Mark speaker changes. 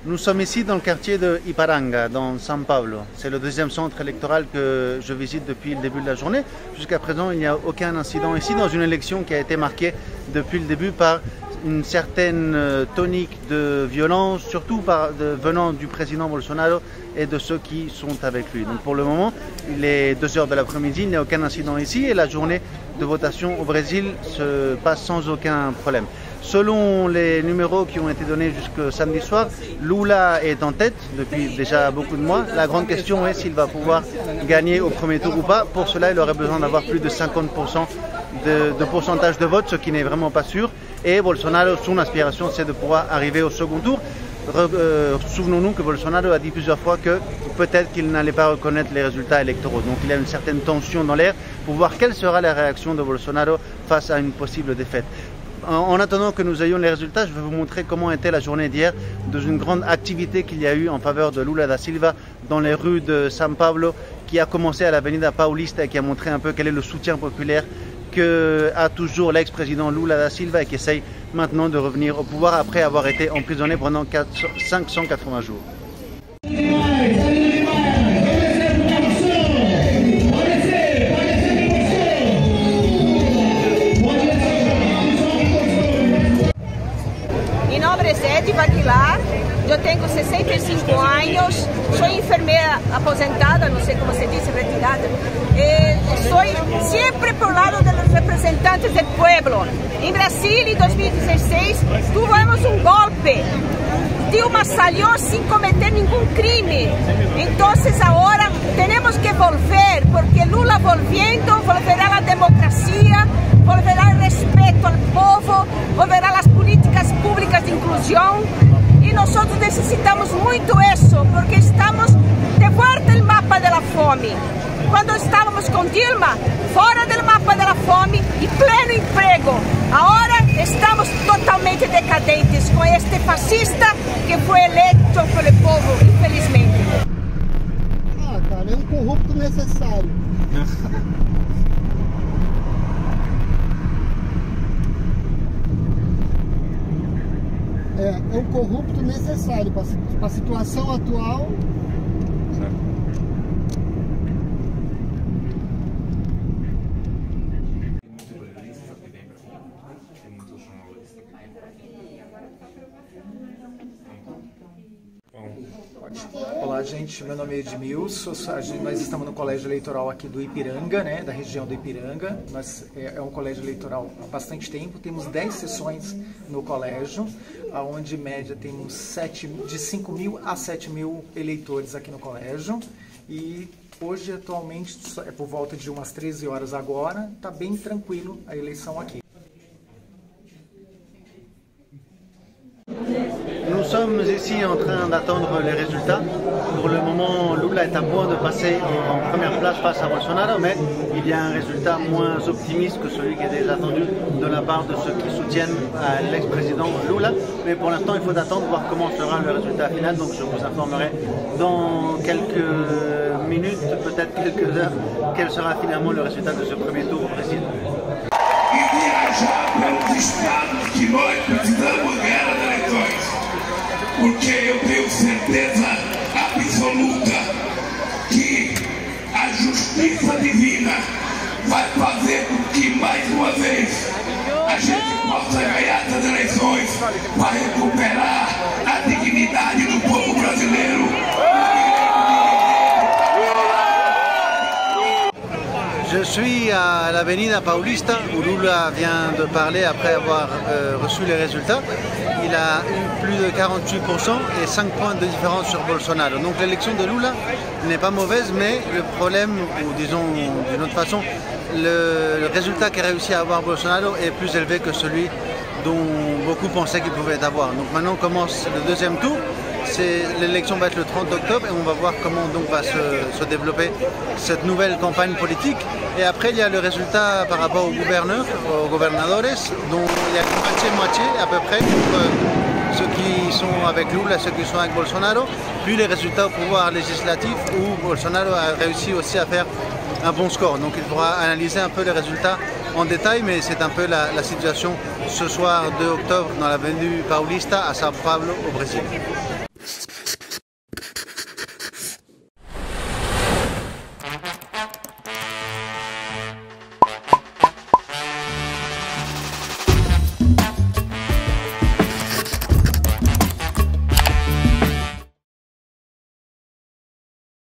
Speaker 1: Nous sommes ici dans le quartier de Ipiranga, dans São Paulo. C'est le deuxième centre électoral que je visite depuis le début de la journée. Jusqu'à présent, il n'y a aucun incident ici dans une élection qui a été marquée depuis le début par une certaine tonique de violence, surtout venant du président Bolsonaro et de ceux qui sont avec lui. Donc pour le moment, il est 2 h de l'après-midi, il n'y a aucun incident ici et la journée de votation au Brésil se passe sans aucun problème. Selon les numéros qui ont été donnés jusqu'au samedi soir, Lula est en tête depuis déjà beaucoup de mois. La grande question est s'il va pouvoir gagner au premier tour ou pas. Pour cela, il aurait besoin d'avoir plus de 50% de pourcentage de vote, ce qui n'est vraiment pas sûr. Et Bolsonaro, son aspiration, c'est de pouvoir arriver au second tour. Souvenons-nous que Bolsonaro a dit plusieurs fois que peut-être qu'il n'allait pas reconnaître les résultats électoraux. Donc il y a une certaine tension dans l'air pour voir quelle sera la réaction de Bolsonaro face à une possible défaite. En attendant que nous ayons les résultats, je vais vous montrer comment était la journée d'hier dans une grande activité qu'il y a eu en faveur de Lula da Silva dans les rues de São Paulo, qui a commencé à l'Avenida Paulista et qui a montré un peu quel est le soutien populaire que a toujours l'ex-président Lula da Silva et qui essaye maintenant de revenir au pouvoir après avoir été emprisonné pendant 580 jours.
Speaker 2: Edva Aguilar, eu tenho 65 anos, sou enfermeira aposentada, não sei como se diz, retirada. Sou sempre por lado dos representantes do povo. Em Brasília, em 2016, tivemos golpe. Dilma salió sin cometer ningún crime. Entonces ahora tenemos que volver, porque Lula volviendo, volverá la democracia, volverá el respeto al povo, volverá las políticas públicas de inclusión. Y nosotros necesitamos mucho eso, porque estamos de vuelta el mapa de la fome. Quando estávamos com Dilma, fora do mapa da fome e pleno emprego. Agora estamos totalmente decadentes com este fascista que foi eleito pelo povo, infelizmente.
Speaker 3: Ah, cara, é um corrupto necessário. É um corrupto necessário para a situação atual.
Speaker 4: Olá, gente, meu nome é Edmilson, nós estamos no colégio eleitoral aqui do Ipiranga, né, da região do Ipiranga. É um colégio eleitoral há bastante tempo, temos 10 sessões no colégio, onde em média temos de 5 mil a 7 mil eleitores aqui no colégio. E hoje, atualmente, é por volta de umas 13 horas agora, está bem tranquilo a eleição aqui.
Speaker 1: Nous sommes ici en train d'attendre les résultats. Pour le moment, Lula est à point de passer en première place face à Bolsonaro, mais il y a un résultat moins optimiste que celui qui était attendu de la part de ceux qui soutiennent l'ex-président Lula. Mais pour l'instant, il faut attendre voir comment sera le résultat final. Donc je vous informerai dans quelques minutes, peut-être quelques heures, quel sera finalement le résultat de ce premier tour au Brésil.
Speaker 5: Porque eu tenho certeza absoluta que a justiça divina vai fazer com que mais uma vez a gente possa ganhar essas eleições para recuperar a dignidade do povo brasileiro.
Speaker 1: Je suis à l'Avenida Paulista où Lula vient de parler après avoir reçu les résultats. Il a eu plus de 48% et 5 points de différence sur Bolsonaro. Donc l'élection de Lula n'est pas mauvaise, mais le problème, ou disons d'une autre façon, le résultat qu'a réussi à avoir Bolsonaro est plus élevé que celui dont beaucoup pensaient qu'il pouvait avoir. Donc maintenant commence le deuxième tour. L'élection va être le 30 octobre et on va voir comment donc va se développer cette nouvelle campagne politique. Et après il y a le résultat par rapport aux gouverneurs, aux gobernadores, dont il y a une moitié à peu près entre ceux qui sont avec Lula, ceux qui sont avec Bolsonaro, puis les résultats au pouvoir législatif où Bolsonaro a réussi aussi à faire un bon score. Donc il faudra analyser un peu les résultats en détail, mais c'est un peu la situation ce soir 2 octobre dans l'avenue Paulista à São Paulo au Brésil.